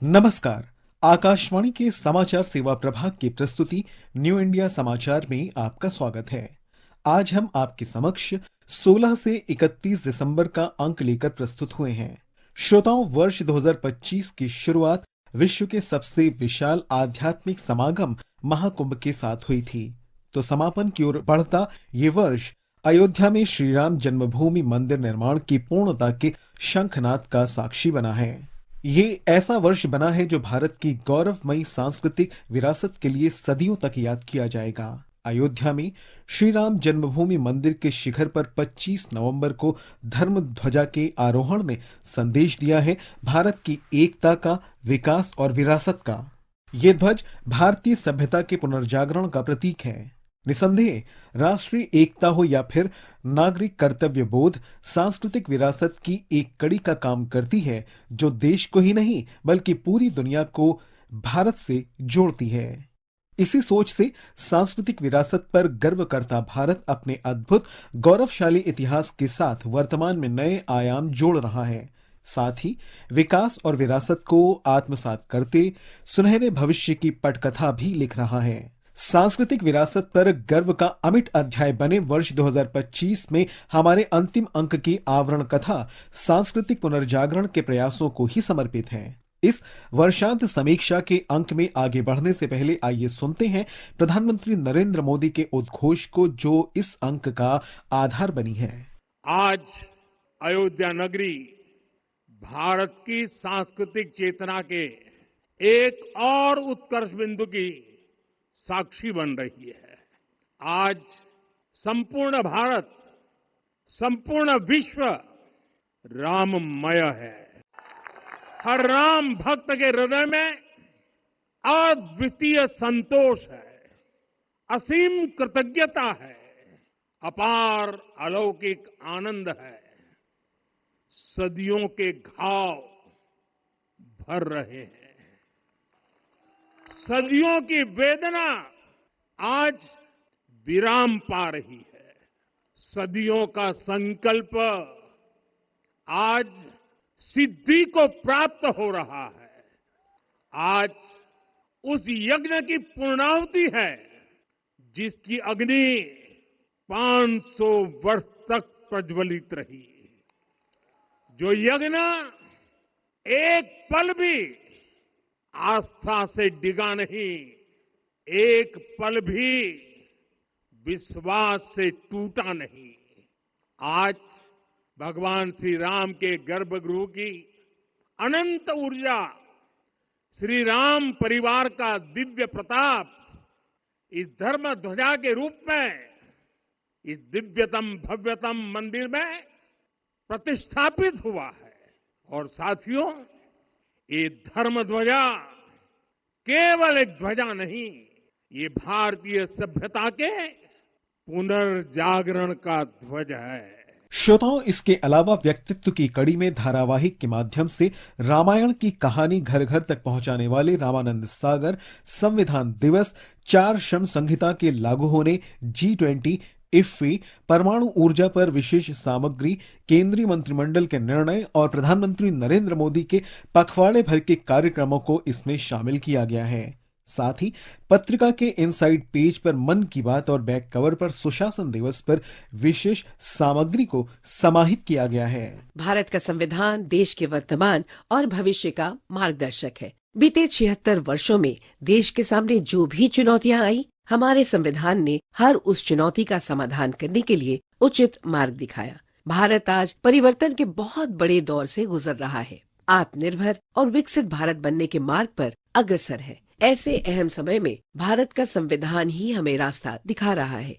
नमस्कार। आकाशवाणी के समाचार सेवा प्रभाग की प्रस्तुति न्यू इंडिया समाचार में आपका स्वागत है। आज हम आपके समक्ष 16 से 31 दिसंबर का अंक लेकर प्रस्तुत हुए हैं। श्रोताओं, वर्ष 2025 की शुरुआत विश्व के सबसे विशाल आध्यात्मिक समागम महाकुंभ के साथ हुई थी, तो समापन की ओर बढ़ता ये वर्ष अयोध्या में श्री राम जन्मभूमि मंदिर निर्माण की पूर्णता के शंखनाद का साक्षी बना है। ये ऐसा वर्ष बना है जो भारत की गौरवमयी सांस्कृतिक विरासत के लिए सदियों तक याद किया जाएगा। अयोध्या में श्री राम जन्मभूमि मंदिर के शिखर पर 25 नवंबर को धर्म ध्वजा के आरोहण ने संदेश दिया है भारत की एकता का, विकास और विरासत का। ये ध्वज भारतीय सभ्यता के पुनर्जागरण का प्रतीक है। निसंदेह राष्ट्रीय एकता हो या फिर नागरिक कर्तव्य बोध, सांस्कृतिक विरासत की एक कड़ी का काम करती है जो देश को ही नहीं बल्कि पूरी दुनिया को भारत से जोड़ती है। इसी सोच से सांस्कृतिक विरासत पर गर्व करता भारत अपने अद्भुत गौरवशाली इतिहास के साथ वर्तमान में नए आयाम जोड़ रहा है। साथ ही विकास और विरासत को आत्मसात करते सुनहरे भविष्य की पटकथा भी लिख रहा है। सांस्कृतिक विरासत पर गर्व का अमिट अध्याय बने वर्ष 2025 में हमारे अंतिम अंक की आवरण कथा सांस्कृतिक पुनर्जागरण के प्रयासों को ही समर्पित है। इस वर्षांत समीक्षा के अंक में आगे बढ़ने से पहले आइए सुनते हैं प्रधानमंत्री नरेंद्र मोदी के उद्घोष को, जो इस अंक का आधार बनी है। आज अयोध्या नगरी भारत की सांस्कृतिक चेतना के एक और उत्कर्ष बिंदु की साक्षी बन रही है। आज संपूर्ण भारत, संपूर्ण विश्व राममय है। हर राम भक्त के हृदय में अद्वितीय संतोष है, असीम कृतज्ञता है, अपार अलौकिक आनंद है। सदियों के घाव भर रहे हैं। सदियों की वेदना आज विराम पा रही है। सदियों का संकल्प आज सिद्धि को प्राप्त हो रहा है। आज उस यज्ञ की पूर्णाहुति है जिसकी अग्नि 500 वर्ष तक प्रज्वलित रही। जो यज्ञ एक पल भी आस्था से डिगा नहीं, एक पल भी विश्वास से टूटा नहीं। आज भगवान श्री राम के गर्भगृह की अनंत ऊर्जा, श्री राम परिवार का दिव्य प्रताप इस धर्म ध्वजा के रूप में इस दिव्यतम भव्यतम मंदिर में प्रतिष्ठापित हुआ है। और साथियों, ये धर्म ध्वजा केवल एक ध्वजा नहीं, ये भारतीय सभ्यता के पुनर्जागरण का ध्वज है। श्रोताओं, इसके अलावा व्यक्तित्व की कड़ी में धारावाहिक के माध्यम से रामायण की कहानी घर घर तक पहुंचाने वाले रामानंद सागर, संविधान दिवस, 4 श्रम संहिता के लागू होने, G20, इफ्फी, परमाणु ऊर्जा पर विशेष सामग्री, केंद्रीय मंत्रिमंडल के निर्णय और प्रधानमंत्री नरेंद्र मोदी के पखवाड़े भर के कार्यक्रमों को इसमें शामिल किया गया है। साथ ही पत्रिका के इनसाइड पेज पर मन की बात और बैक कवर पर सुशासन दिवस पर विशेष सामग्री को समाहित किया गया है। भारत का संविधान देश के वर्तमान और भविष्य का मार्गदर्शक है। बीते 76 वर्षों में देश के सामने जो भी चुनौतियां आई, हमारे संविधान ने हर उस चुनौती का समाधान करने के लिए उचित मार्ग दिखाया। भारत आज परिवर्तन के बहुत बड़े दौर से गुजर रहा है। आत्मनिर्भर और विकसित भारत बनने के मार्ग पर अग्रसर है। ऐसे अहम समय में भारत का संविधान ही हमें रास्ता दिखा रहा है।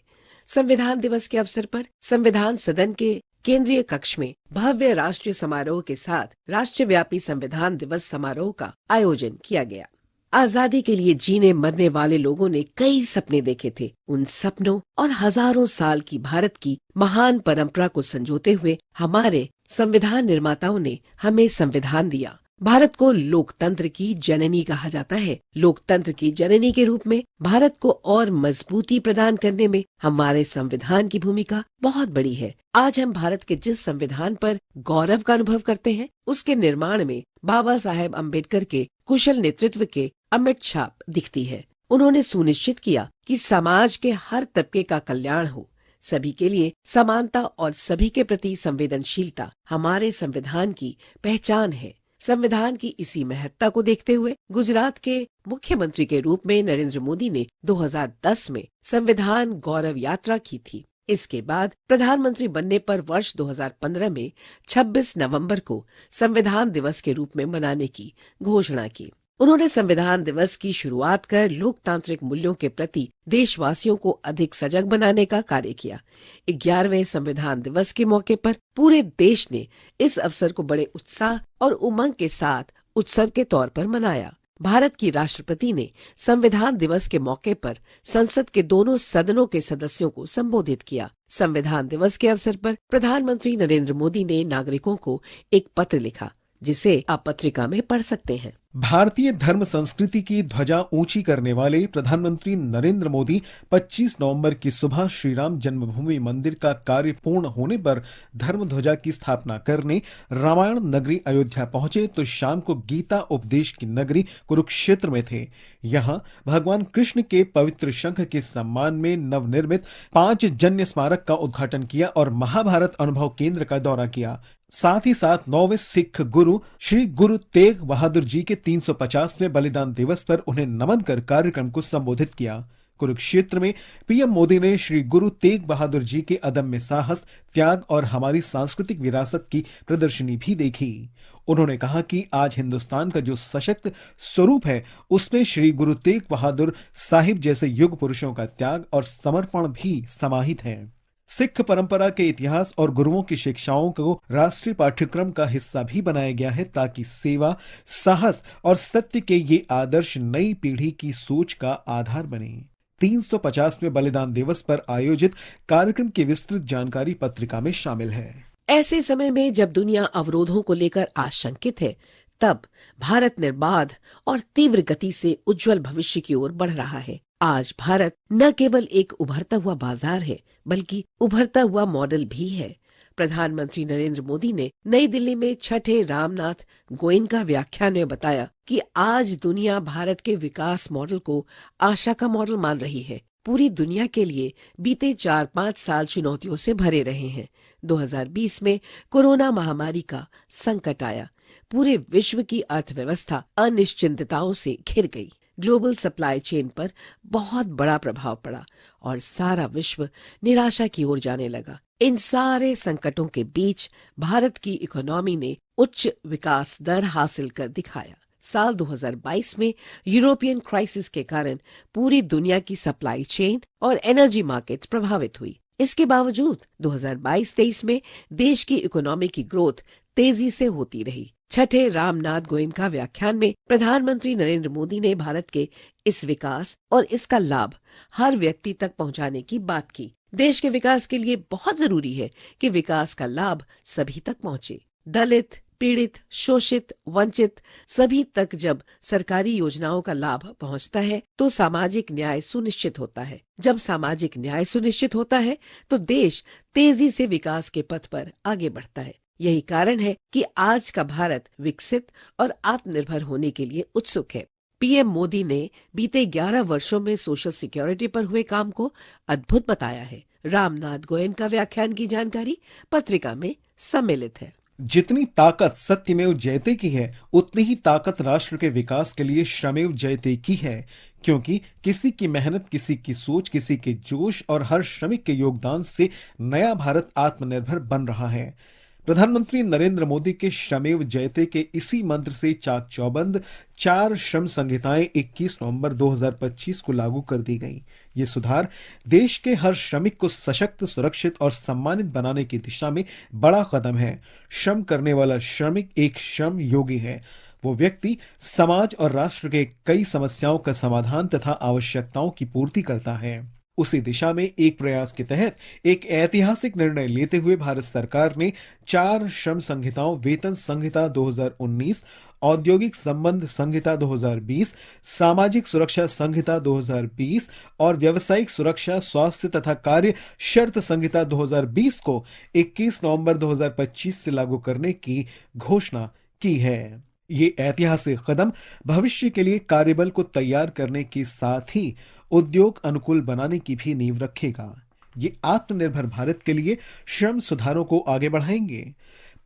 संविधान दिवस के अवसर पर संविधान सदन के केंद्रीय कक्ष में भव्य राष्ट्रीय समारोह के साथ राष्ट्रव्यापी संविधान दिवस समारोह का आयोजन किया गया। आजादी के लिए जीने मरने वाले लोगों ने कई सपने देखे थे। उन सपनों और हजारों साल की भारत की महान परंपरा को संजोते हुए हमारे संविधान निर्माताओं ने हमें संविधान दिया। भारत को लोकतंत्र की जननी कहा जाता है। लोकतंत्र की जननी के रूप में भारत को और मजबूती प्रदान करने में हमारे संविधान की भूमिका बहुत बड़ी है। आज हम भारत के जिस संविधान पर गौरव का अनुभव करते हैं, उसके निर्माण में बाबा साहेब अम्बेडकर के कुशल नेतृत्व के अमिट छाप दिखती है। उन्होंने सुनिश्चित किया कि समाज के हर तबके का कल्याण हो, सभी के लिए समानता और सभी के प्रति संवेदनशीलता हमारे संविधान की पहचान है। संविधान की इसी महत्ता को देखते हुए गुजरात के मुख्यमंत्री के रूप में नरेंद्र मोदी ने 2010 में संविधान गौरव यात्रा की थी। इसके बाद प्रधानमंत्री बनने पर वर्ष 2015 में 26 नवंबर को संविधान दिवस के रूप में मनाने की घोषणा की। उन्होंने संविधान दिवस की शुरुआत कर लोकतांत्रिक मूल्यों के प्रति देशवासियों को अधिक सजग बनाने का कार्य किया। 11वें संविधान दिवस के मौके पर पूरे देश ने इस अवसर को बड़े उत्साह और उमंग के साथ उत्सव के तौर पर मनाया। भारत की राष्ट्रपति ने संविधान दिवस के मौके पर संसद के दोनों सदनों के सदस्यों को संबोधित किया। संविधान दिवस के अवसर पर प्रधानमंत्री नरेंद्र मोदी ने नागरिकों को एक पत्र लिखा, जिसे आप पत्रिका में पढ़ सकते हैं। भारतीय धर्म संस्कृति की ध्वजा ऊंची करने वाले प्रधानमंत्री नरेंद्र मोदी 25 नवंबर की सुबह श्री राम जन्मभूमि मंदिर का कार्य पूर्ण होने पर धर्म ध्वजा की स्थापना करने रामायण नगरी अयोध्या पहुंचे तो शाम को गीता उपदेश की नगरी कुरुक्षेत्र में थे। यहां भगवान कृष्ण के पवित्र शंख के सम्मान में नवनिर्मित 5 जन्य स्मारक का उद्घाटन किया और महाभारत अनुभव केंद्र का दौरा किया। साथ ही साथ 9वें सिख गुरु श्री गुरु तेग बहादुर जी के 350वें बलिदान दिवस पर उन्हें नमन कर कार्यक्रम को संबोधित किया। कुरुक्षेत्र में पीएम मोदी ने श्री गुरु तेग बहादुर जी के अदम्य साहस, त्याग और हमारी सांस्कृतिक विरासत की प्रदर्शनी भी देखी। उन्होंने कहा कि आज हिंदुस्तान का जो सशक्त स्वरूप है, उसमें श्री गुरु तेग बहादुर साहिब जैसे युग पुरुषों का त्याग और समर्पण भी समाहित है। सिख परंपरा के इतिहास और गुरुओं की शिक्षाओं को राष्ट्रीय पाठ्यक्रम का हिस्सा भी बनाया गया है, ताकि सेवा, साहस और सत्य के ये आदर्श नई पीढ़ी की सोच का आधार बने। 350वें बलिदान दिवस पर आयोजित कार्यक्रम की विस्तृत जानकारी पत्रिका में शामिल है। ऐसे समय में जब दुनिया अवरोधों को लेकर आशंकित है, तब भारत निर्बाध और तीव्र गति से उज्जवल भविष्य की ओर बढ़ रहा है। आज भारत न केवल एक उभरता हुआ बाजार है, बल्कि उभरता हुआ मॉडल भी है। प्रधानमंत्री नरेंद्र मोदी ने नई दिल्ली में छठे रामनाथ गोयनका व्याख्यान में बताया कि आज दुनिया भारत के विकास मॉडल को आशा का मॉडल मान रही है। पूरी दुनिया के लिए बीते 4-5 साल चुनौतियों से भरे रहे हैं। 2020 में कोरोना महामारी का संकट आया। पूरे विश्व की अर्थव्यवस्था अनिश्चितताओं से घिर गई। ग्लोबल सप्लाई चेन पर बहुत बड़ा प्रभाव पड़ा और सारा विश्व निराशा की ओर जाने लगा। इन सारे संकटों के बीच भारत की इकोनॉमी ने उच्च विकास दर हासिल कर दिखाया। साल 2022 में यूरोपियन क्राइसिस के कारण पूरी दुनिया की सप्लाई चेन और एनर्जी मार्केट प्रभावित हुई। इसके बावजूद 2022-23 में देश की इकोनॉमी की ग्रोथ तेजी से होती रही। छठे रामनाथ गोयनका व्याख्यान में प्रधानमंत्री नरेंद्र मोदी ने भारत के इस विकास और इसका लाभ हर व्यक्ति तक पहुंचाने की बात की। देश के विकास के लिए बहुत जरूरी है कि विकास का लाभ सभी तक पहुंचे। दलित, पीड़ित, शोषित, वंचित सभी तक जब सरकारी योजनाओं का लाभ पहुंचता है तो सामाजिक न्याय सुनिश्चित होता है। जब सामाजिक न्याय सुनिश्चित होता है तो देश तेजी से विकास के पथ पर आगे बढ़ता है। यही कारण है कि आज का भारत विकसित और आत्मनिर्भर होने के लिए उत्सुक है। पीएम मोदी ने बीते 11 वर्षों में सोशल सिक्योरिटी पर हुए काम को अद्भुत बताया है। रामनाथ गोयनका व्याख्यान की जानकारी पत्रिका में सम्मिलित है। जितनी ताकत सत्यमेव जयते की है, उतनी ही ताकत राष्ट्र के विकास के लिए श्रमेव जयते की है, क्योंकि किसी की मेहनत, किसी की सोच, किसी के जोश और हर श्रमिक के योगदान से नया भारत आत्मनिर्भर बन रहा है। प्रधानमंत्री नरेंद्र मोदी के श्रमेव जयते के इसी मंत्र से चाक चौबंद 4 श्रम संहिताएं 21 नवंबर 2025 को लागू कर दी गईं। ये सुधार देश के हर श्रमिक को सशक्त, सुरक्षित और सम्मानित बनाने की दिशा में बड़ा कदम है। श्रम करने वाला श्रमिक एक श्रम योगी है। वो व्यक्ति समाज और राष्ट्र के कई समस्याओं का समाधान तथा आवश्यकताओं की पूर्ति करता है। उसी दिशा में एक प्रयास के तहत एक ऐतिहासिक निर्णय लेते हुए भारत सरकार ने 4 श्रम संहिताओं, वेतन संहिता 2019 औद्योगिक संबंध संहिता 2020, सामाजिक सुरक्षा संहिता 2020 और व्यावसायिक सुरक्षा, स्वास्थ्य तथा कार्य शर्त संहिता 2020 को 21 नवंबर 2025 से लागू करने की घोषणा की है। ये ऐतिहासिक कदम भविष्य के लिए कार्यबल को तैयार करने के साथ ही उद्योग अनुकूल बनाने की भी नींव रखेगा। ये आत्मनिर्भर भारत के लिए श्रम सुधारों को आगे बढ़ाएंगे।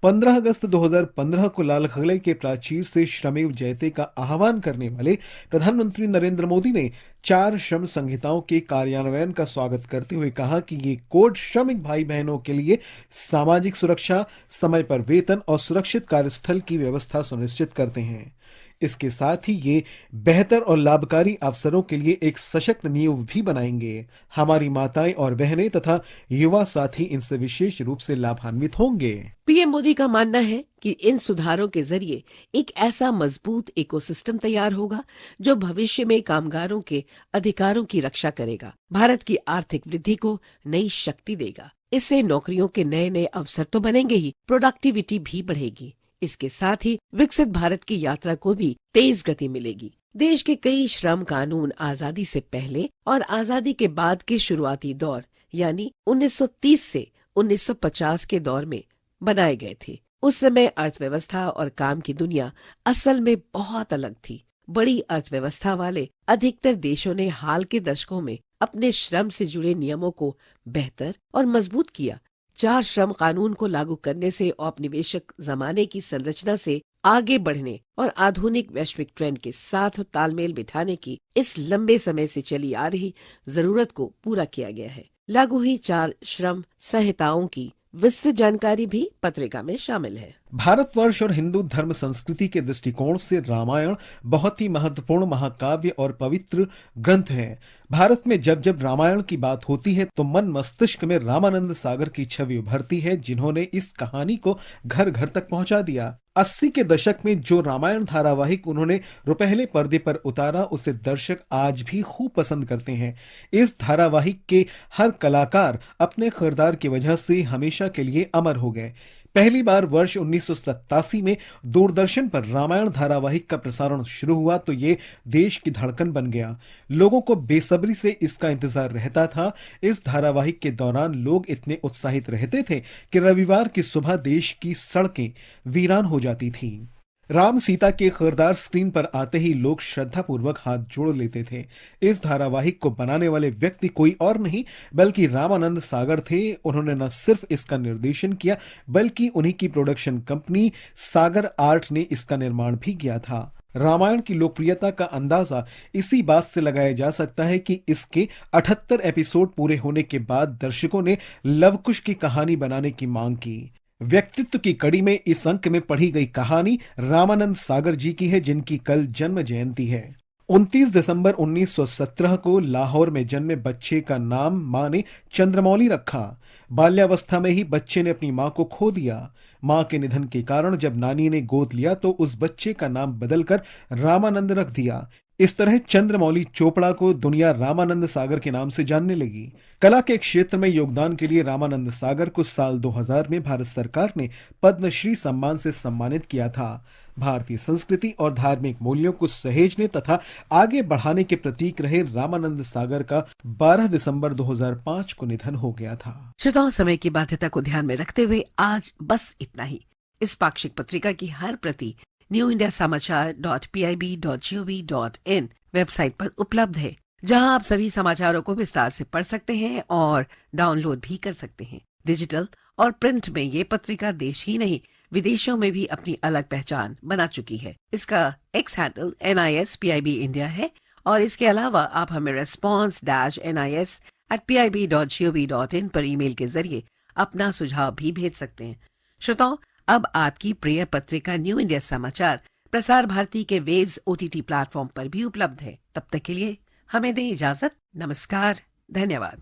15 अगस्त 2015 को लाल किले के प्राचीर से श्रमेव जयते का आह्वान करने वाले प्रधानमंत्री नरेंद्र मोदी ने 4 श्रम संहिताओं के कार्यान्वयन का स्वागत करते हुए कहा कि ये कोड श्रमिक भाई बहनों के लिए सामाजिक सुरक्षा, समय पर वेतन और सुरक्षित कार्यस्थल की व्यवस्था सुनिश्चित करते हैं। इसके साथ ही ये बेहतर और लाभकारी अवसरों के लिए एक सशक्त नींव भी बनाएंगे। हमारी माताएं और बहनें तथा युवा साथी इनसे विशेष रूप से लाभान्वित होंगे। पीएम मोदी का मानना है कि इन सुधारों के जरिए एक ऐसा मजबूत इकोसिस्टम तैयार होगा जो भविष्य में कामगारों के अधिकारों की रक्षा करेगा, भारत की आर्थिक वृद्धि को नई शक्ति देगा। इससे नौकरियों के नए नए अवसर तो बनेंगे ही, प्रोडक्टिविटी भी बढ़ेगी। इसके साथ ही विकसित भारत की यात्रा को भी तेज गति मिलेगी। देश के कई श्रम कानून आजादी से पहले और आजादी के बाद के शुरुआती दौर यानी 1930 से 1950 के दौर में बनाए गए थे। उस समय अर्थव्यवस्था और काम की दुनिया असल में बहुत अलग थी। बड़ी अर्थव्यवस्था वाले अधिकतर देशों ने हाल के दशकों में अपने श्रम से जुड़े नियमों को बेहतर और मजबूत किया। 4 श्रम कानून को लागू करने से औपनिवेशिक जमाने की संरचना से आगे बढ़ने और आधुनिक वैश्विक ट्रेंड के साथ तालमेल बिठाने की इस लंबे समय से चली आ रही जरूरत को पूरा किया गया है। लागू हुई 4 श्रम संहिताओं की विस्तृत जानकारी भी पत्रिका में शामिल है। भारतवर्ष और हिंदू धर्म संस्कृति के दृष्टिकोण से रामायण बहुत ही महत्वपूर्ण महाकाव्य और पवित्र ग्रंथ है। भारत में जब जब रामायण की बात होती है तो मन मस्तिष्क में रामानंद सागर की छवि उभरती है, जिन्होंने इस कहानी को घर घर तक पहुंचा दिया। 80 के दशक में जो रामायण धारावाहिक उन्होंने रुपहले पर्दे पर उतारा, उसे दर्शक आज भी खूब पसंद करते हैं। इस धारावाहिक के हर कलाकार अपने किरदार की वजह से हमेशा के लिए अमर हो गए। पहली बार वर्ष 1987 में दूरदर्शन पर रामायण धारावाहिक का प्रसारण शुरू हुआ तो ये देश की धड़कन बन गया। लोगों को बेसब्री से इसका इंतजार रहता था। इस धारावाहिक के दौरान लोग इतने उत्साहित रहते थे कि रविवार की सुबह देश की सड़कें वीरान हो जाती थीं। राम सीता के किरदार स्क्रीन पर आते ही लोग श्रद्धापूर्वक हाथ जोड़ लेते थे। इस धारावाहिक को बनाने वाले व्यक्ति कोई और नहीं बल्कि रामानंद सागर थे। उन्होंने न सिर्फ इसका निर्देशन किया बल्कि उन्हीं की प्रोडक्शन कंपनी सागर आर्ट ने इसका निर्माण भी किया था। रामायण की लोकप्रियता का अंदाजा इसी बात से लगाया जा सकता है कि इसके 78 एपिसोड पूरे होने के बाद दर्शकों ने लवकुश की कहानी बनाने की मांग की। व्यक्तित्व की कड़ी में इस अंक में पढ़ी गई कहानी रामानंद सागर जी की है, जिनकी कल जन्म जयंती है। 29 दिसंबर 1917 को लाहौर में जन्मे बच्चे का नाम मां ने चंद्रमौली रखा। बाल्यावस्था में ही बच्चे ने अपनी मां को खो दिया। मां के निधन के कारण जब नानी ने गोद लिया तो उस बच्चे का नाम बदलकर रामानंद रख दिया। इस तरह चंद्रमौली चोपड़ा को दुनिया रामानंद सागर के नाम से जानने लगी। कला के क्षेत्र में योगदान के लिए रामानंद सागर को साल 2000 में भारत सरकार ने पद्मश्री सम्मान से सम्मानित किया था। भारतीय संस्कृति और धार्मिक मूल्यों को सहेजने तथा आगे बढ़ाने के प्रतीक रहे रामानंद सागर का 12 दिसंबर 2005 को निधन हो गया था। श्रोताओं, समय की बाध्यता को ध्यान में रखते हुए आज बस इतना ही। इस पाक्षिक पत्रिका की हर प्रति newindiasamachaar.pib.gov.in वेबसाइट पर उपलब्ध है, जहां आप सभी समाचारों को विस्तार से पढ़ सकते हैं और डाउनलोड भी कर सकते हैं। डिजिटल और प्रिंट में ये पत्रिका देश ही नहीं विदेशों में भी अपनी अलग पहचान बना चुकी है। इसका एक्स हैंडल NISPIB इंडिया है और इसके अलावा आप हमें response-nis@pib.gov.in पर ईमेल के जरिए अपना सुझाव भी भेज सकते हैं। श्रोताओं, अब आपकी प्रिय पत्रिका न्यू इंडिया समाचार प्रसार भारती के वेव्स OTT प्लेटफॉर्म पर भी उपलब्ध है। तब तक के लिए हमें दें इजाजत। नमस्कार, धन्यवाद।